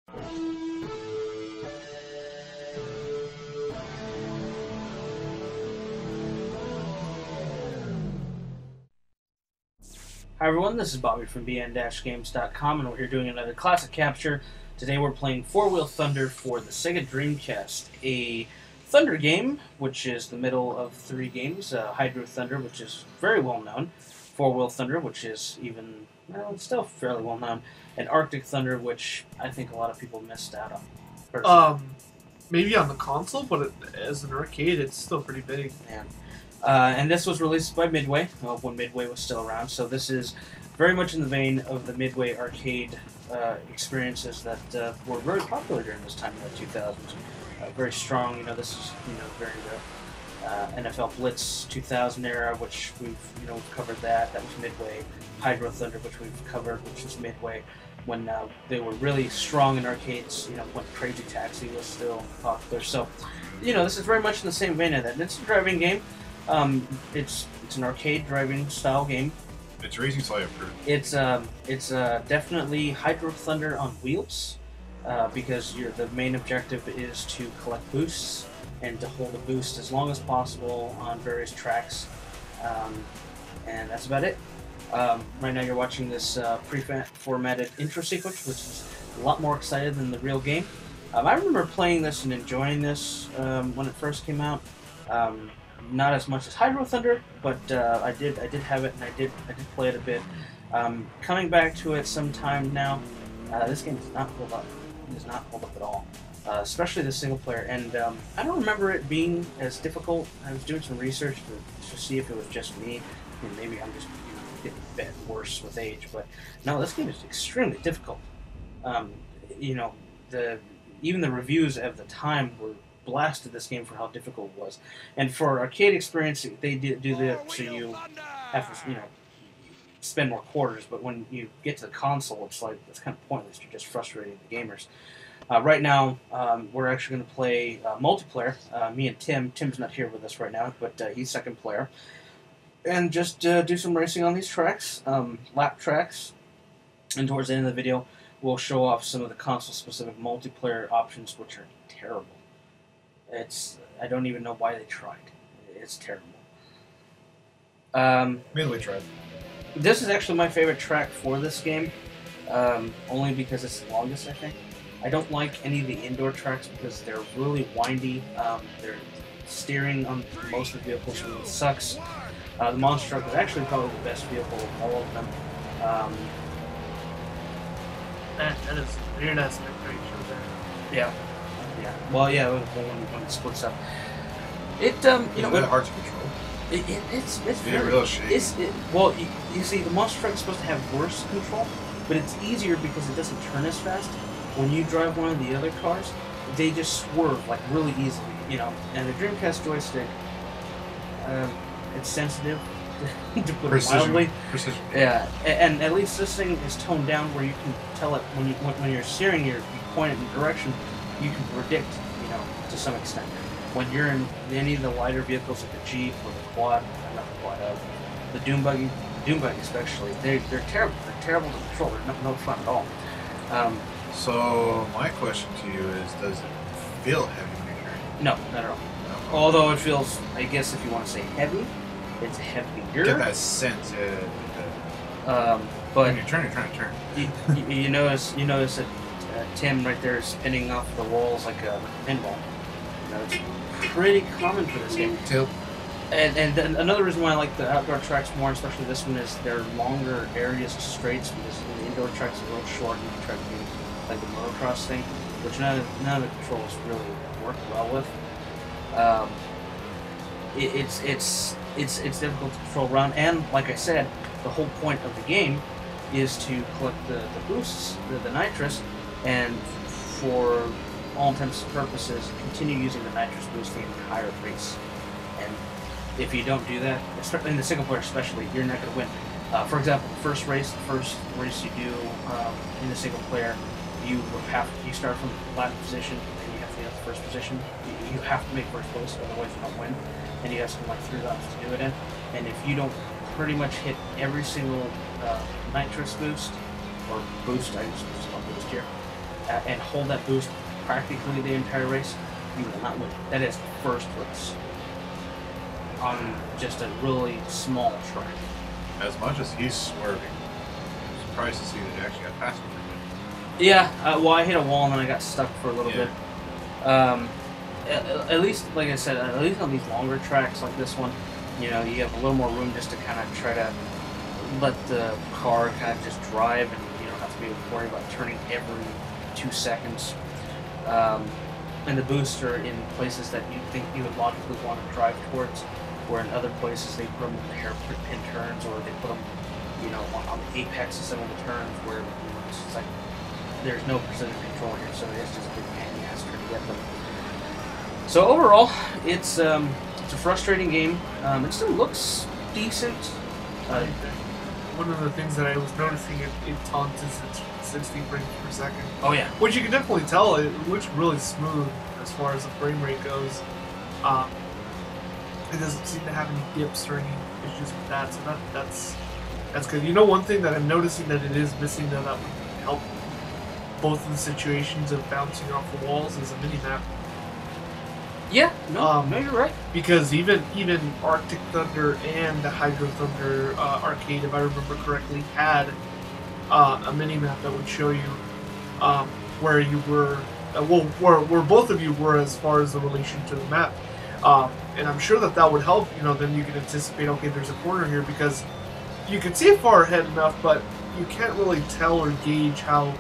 Hi everyone, this is Bobby from bn-games.com, and we're here doing another classic capture. Today we're playing Four Wheel Thunder for the Sega Dreamcast, a Thunder game, which is the middle of three games. Hydro Thunder, which is very well known. Four Wheel Thunder, which is even, well, it's still fairly well known. And Arctic Thunder, which I think a lot of people missed out on. Personally. Maybe on the console, but as an arcade, it's still pretty big. Yeah. And this was released by Midway, when Midway was still around, so this is very much in the vein of the Midway arcade experiences that were very popular during this time in the 2000s. Very strong, this is, very the NFL Blitz 2000 era, which we've covered that. That was Midway. Hydro Thunder, which we've covered, which is Midway. When they were really strong in arcades, when Crazy Taxi was still popular. So, this is very much in the same vein of that. It's a driving game. It's an arcade driving style game. It's racing style approved. It's definitely Hydro Thunder on wheels, because the main objective is to collect boosts and to hold a boost as long as possible on various tracks, and that's about it. Right now you're watching this pre-formatted intro sequence, which is a lot more excited than the real game. I remember playing this and enjoying this when it first came out. Not as much as Hydro Thunder, but I did have it, and I did play it a bit. Coming back to it sometime now, this game does not hold up. It does not hold up at all, especially the single player. And I don't remember it being as difficult. I was doing some research to see if it was just me, and maybe I'm just getting a bit worse with age. But no, this game is extremely difficult. Even the reviews of the time were blasted this game for how difficult it was, and for arcade experience, they do that so you have to spend more quarters. But when you get to the console, it's kind of pointless. You're just frustrating the gamers. Right now, we're actually going to play multiplayer. Me and Tim. Tim's not here with us right now, but he's second player, and just do some racing on these tracks, lap tracks. And towards the end of the video, we'll show off some of the console-specific multiplayer options, which are terrible. I don't even know why they tried. It's terrible. Mainly tried. This is actually my favorite track for this game, only because it's the longest, I think. I don't like any of the indoor tracks because they're really windy. Their steering on most of the vehicles really sucks. The Monster Truck is actually probably the best vehicle of all of them. That is a weird aspect ratio there. Yeah. Yeah. Well, yeah, when it splits up. It's hard to control. It's very real shape. Well, you see, the Monster Truck is supposed to have worse control, but it's easier because it doesn't turn as fast. When you drive one of the other cars, they just swerve like really easily, And the Dreamcast joystick, it's sensitive, to put it mildly. Precision. Yeah, and at least this thing is toned down where you can tell it when you're steering, you point it in the direction. You can predict, to some extent. When you're in any of the lighter vehicles like the Jeep or the Quad, not the Quad, the Doom Buggy especially, they're terrible. They're terrible to control. They're no fun at all. So my question to you is, does it feel heavy when you're carrying? No, not at all. No. Although it feels, I guess if you want to say heavy, it's heavier. Get that sense. But when you're trying to turn. you notice that Tim right there is spinning off the walls like a pinball. It's pretty common for this game. Tilt. And then another reason why I like the outdoor tracks more, especially this one, is they're longer areas of straights, because the indoor tracks are real short, and you try to do like the motocross thing, which none of the controls really work well with. It's difficult to control around, and like I said, the whole point of the game is to collect the boosts, the nitrous, and for all intents and purposes, continue using the nitrous boost the entire race. And if you don't do that, in the single player especially, you're not going to win. For example, the first race you do in the single player, you start from the last position, and you have to get the first position. You have to make first place, otherwise you don't win. And you have something like 3 laps to do it in. And if you don't pretty much hit every single nitrous boost, or boost, I just call boost here, and hold that boost practically the entire race, you will not win. That is the first race on just a really small track. As much as he's swerving, I'm surprised to see that he actually got past him. Yeah, well, I hit a wall and then I got stuck for a little bit. At least, like I said, at least on these longer tracks like this one, you know, you have a little more room just to kind of try to let the car kind of just drive, and you don't have to be worried about turning every 2 seconds. And the boosts are in places that you think you would logically want to drive towards, where in other places they put them in the hairpin turns, or they put them, you know, on the apex of some of the turns, where, you know, it's just like there's no precision control here, so it's just a big pain in the ass to get them. So overall, it's a frustrating game. It still looks decent. One of the things that I was noticing, it taunts at 60 frames per second. Oh yeah. Which you can definitely tell, it looks really smooth as far as the frame rate goes. It doesn't seem to have any dips or any issues with that, so that's good. You know, one thing that I'm noticing that it is missing, though, that would help both of the situations of bouncing off the walls, is a mini-map. Yeah, no, you're right. Because even Arctic Thunder and the Hydro Thunder arcade, if I remember correctly, had a mini-map that would show you where you were, where both of you were as far as the relation to the map. And I'm sure that would help. You know, then you can anticipate, okay, there's a corner here, because you can see it far ahead enough, but you can't really tell or gauge how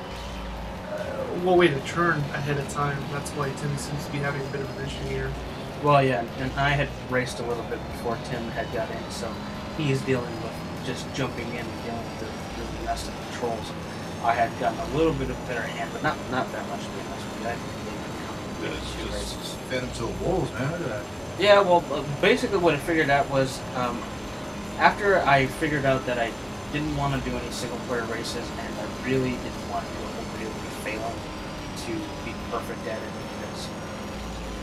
what way to turn ahead of time. That's why Tim seems to be having a bit of an issue here. Well, yeah, and I had raced a little bit before Tim had got in, so he's dealing with just jumping in and dealing with the messed up controls. I had gotten a little bit of a better hand, but not that much, to be honest with you. I didn't really Just fed him to the wolves, man. Look at that. Yeah, well, basically what I figured out was, after I figured out that I didn't want to do any single-player races, and I really didn't want to do a whole video of me failing to be perfect at it, because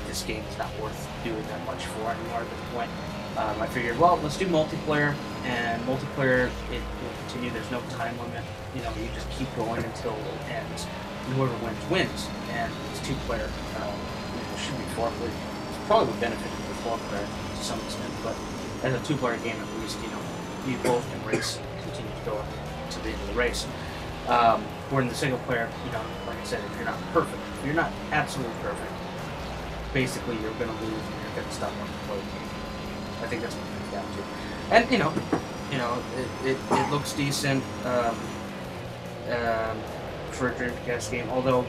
this game is not worth doing that much for anymore at this point. I figured, well, let's do multiplayer, and multiplayer, it will continue. There's no time limit. You know, you just keep going until it ends. And whoever wins, wins. And it's two-player. It should be four-player. It probably would benefit from the four-player to some extent, but as a two-player game, at least, you know, you both can race and continue to go to the end of the race. Where in the single-player, you know, like I said, if you're not perfect, if you're not absolutely perfect, basically you're going to lose and you're going to stop on the play game. I think that's what it comes down to. And you know, it looks decent for a Dreamcast game, although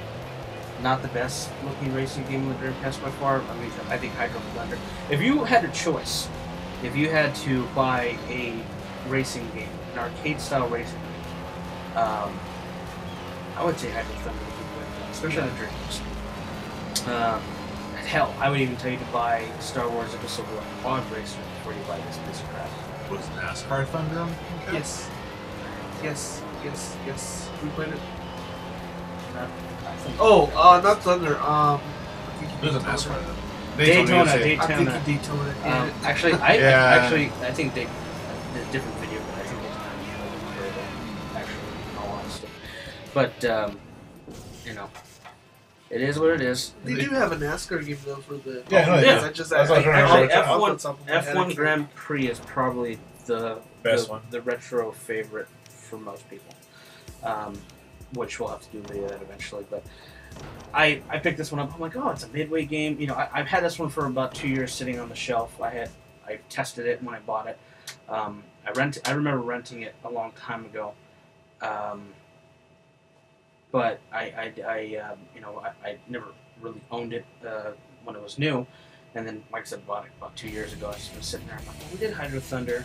not the best looking racing game in the Dreamcast by far. I mean, I think Hydro Thunder. If you had a choice, if you had to buy a racing game, an arcade style racing game, I would say Hydro Thunder would be good, especially on the Dreamcast. Hell, I would even tell you to buy Star Wars Episode 1 Pod Racer before you buy this piece of crap. Was NASCAR Thunder on the Dreamcast? Yes. We played it. I think Not Thunder. I think It was a NASCAR though. Daytona. I think Daytona. Yeah. Actually, I think they a different video, but I think Daytona actually, in all honesty. But you know, it is what it is. They do have a NASCAR game though for the. Yeah, no, yeah. That's what I was trying to Actually, F1 Grand Prix is probably the best one, the retro favorite for most people. Which we'll have to do a video of that eventually, but I picked this one up. I'm like, oh, it's a midway game. You know, I've had this one for about 2 years sitting on the shelf. I tested it when I bought it. I remember renting it a long time ago, but I never really owned it when it was new. And then, like I said, bought it about 2 years ago. I just been sitting there. I'm like, well, we did Hydro Thunder.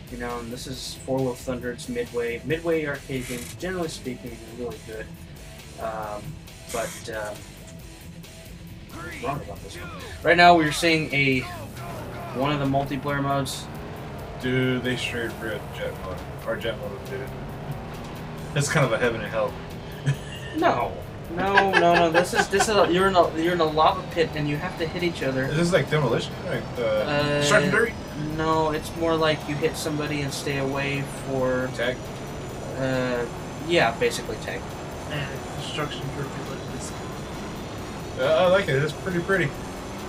You know, and this is Four-Wheel Thunder. It's midway. Midway arcade games, generally speaking, are really good. What's wrong about this one? Right now, we're seeing one of the multiplayer modes. Dude, they straight read jet mode. Or jet mode did it. That's kind of a heaven and hell. No. This is you're in a lava pit and you have to hit each other. Is this like demolition? Like Destruction Derby? No, it's more like you hit somebody and stay away for Tag? Yeah, basically tag. And Destruction Derby, like this I like it. It's pretty.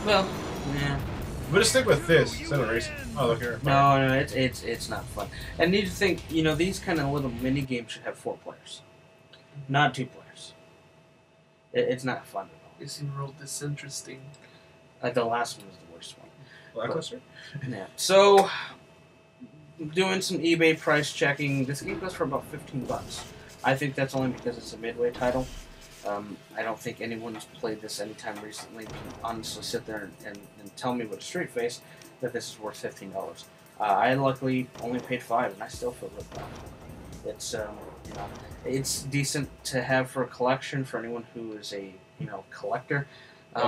Well, yeah. I'm gonna stick with this instead of racing. Oh, look here. No, it's not fun. And you think, these kind of little mini games should have 4 players, not 2 players. It's not fun at all. They seem real disinteresting. Like the last one was the worst one. Lackluster? Yeah. So, doing some eBay price checking. This game goes for about $15. I think that's only because it's a midway title. I don't think anyone's played this anytime recently can honestly sit there and tell me with a straight face that this is worth $15. I luckily only paid $5, and I still feel good about it. It's it's decent to have for a collection for anyone who is a collector.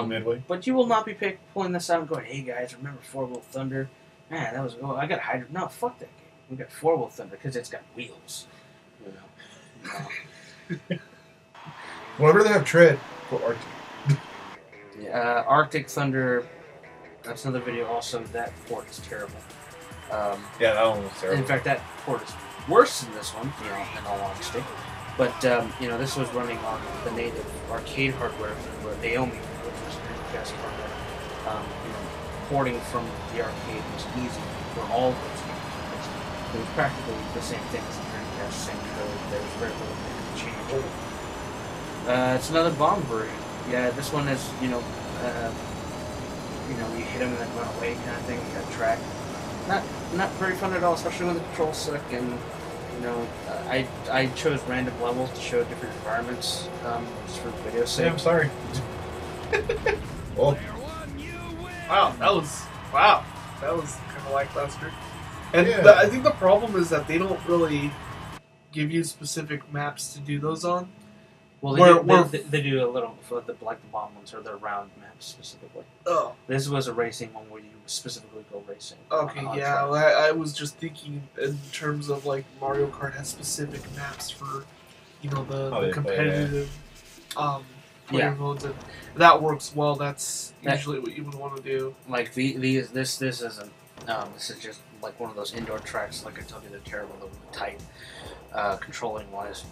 Midway. But you will not be pulling this out and going, "Hey guys, remember 4-Wheel Thunder? Man, that was I got Hydro." No, fuck that game. We got 4-Wheel Thunder because it's got wheels. Whatever they have tread for Arctic. Yeah, Arctic Thunder. That's another video. Also, that port is terrible. Yeah, that one was terrible. In fact, that port is worse than this one. In all honesty. But this was running on the native arcade hardware for Naomi, which was Dreamcast hardware. Porting from the arcade was easy for all those games. It was practically the same thing as the Dreamcast, same code. There was very little change. It's another bomb version. Yeah, this one is you hit them and then run away kind of thing. You got track. Not very fun at all, especially when the controls suck. And I chose random levels to show different environments just for video's sake. Yeah, I'm sorry. Well. Wow, that was kind of lackluster. And Yeah. I think the problem is that they don't really give you specific maps to do those on. Well, they do a little for the bomb ones or the round maps specifically. Oh. This was a racing one where you specifically go racing. Okay, on yeah. track. Well, I was just thinking in terms of like Mario Kart has specific maps for, the competitive player modes, and that works well. That's usually what you would want to do. Like this isn't. This is just like one of those indoor tracks. Like I told you, they're terrible, they're tight, controlling wise.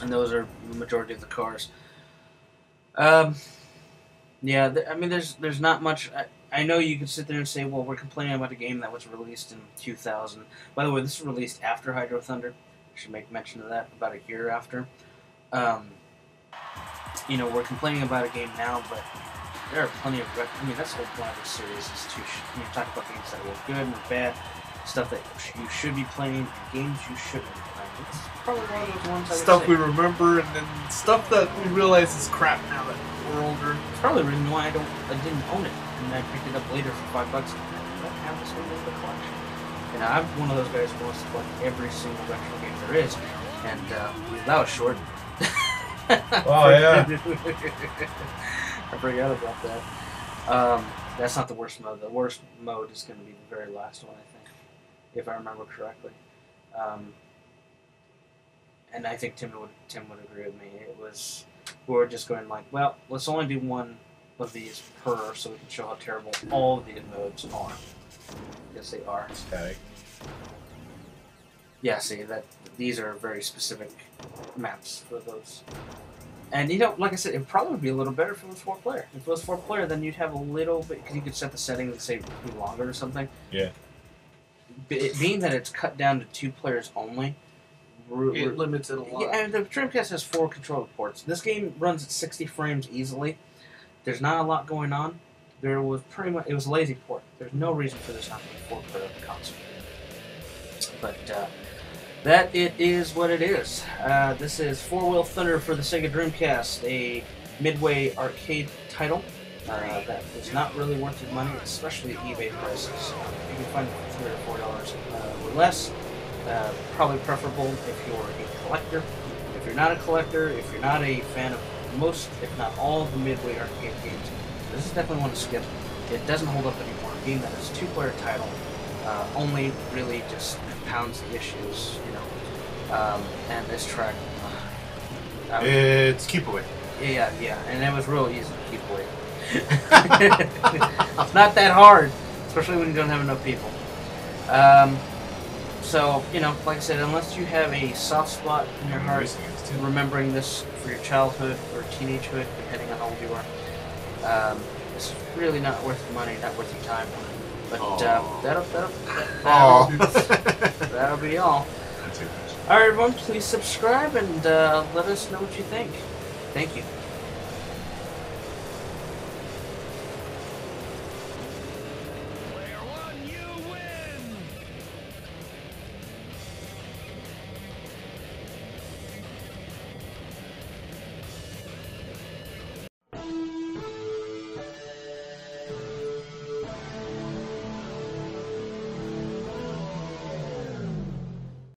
And those are the majority of the cars. There's not much. I know you could sit there and say, well, we're complaining about a game that was released in 2000. By the way, this was released after Hydro Thunder. I should make mention of that, about a year after. We're complaining about a game now, but there are plenty of... that's the whole point of this series is to talk about games that were good and bad, stuff that you should be playing, and games you shouldn't be playing. It's probably one of those ones I would Stuff say. we remember, and then stuff that we realize is crap now that we're older. It's probably the reason why I didn't own it, and I picked it up later for $5. I don't have this one in the collection. And I'm one of those guys who wants to collect every single retro game there is, and that was short. Oh yeah. I forgot about that. That's not the worst mode. The worst mode is going to be the very last one, I think, if I remember correctly. And I think Tim would agree with me. We were just going like, well, let's only do one of these per, so we can show how terrible all of these modes are. Yes, they are. Static. Yeah, see that these are very specific maps for those. And like I said, it probably would be a little better if it was 4-player. If it was 4-player, then you'd have a little bit, because you could set the settings and say be longer or something. Yeah. Being that it's cut down to 2 players only, It limits it a lot. Yeah, and the Dreamcast has 4 controller ports. This game runs at 60 frames easily. There's not a lot going on. It was a lazy port. There's no reason for this not to be 4-player of the console. But that it is what it is. This is 4-Wheel Thunder for the Sega Dreamcast, a midway arcade title that is not really worth your money, especially at eBay prices. You can find it for $3 or $4 or less. Probably preferable if you're a collector. If you're not a collector, if you're not a fan of most, if not all, of the midway arcade games, this is definitely one to skip. It doesn't hold up anymore. A game that is a 2-player title only really just compounds the issues, and this track. It's keep away. Yeah, and it was real easy to keep away. It's not that hard, especially when you don't have enough people. So, you know, like I said, unless you have a soft spot in your heart remembering this for your childhood or teenagehood, depending on how old you are, it's really not worth the money, not worth your time. But that'll be all. All right, everyone, please subscribe and let us know what you think. Thank you.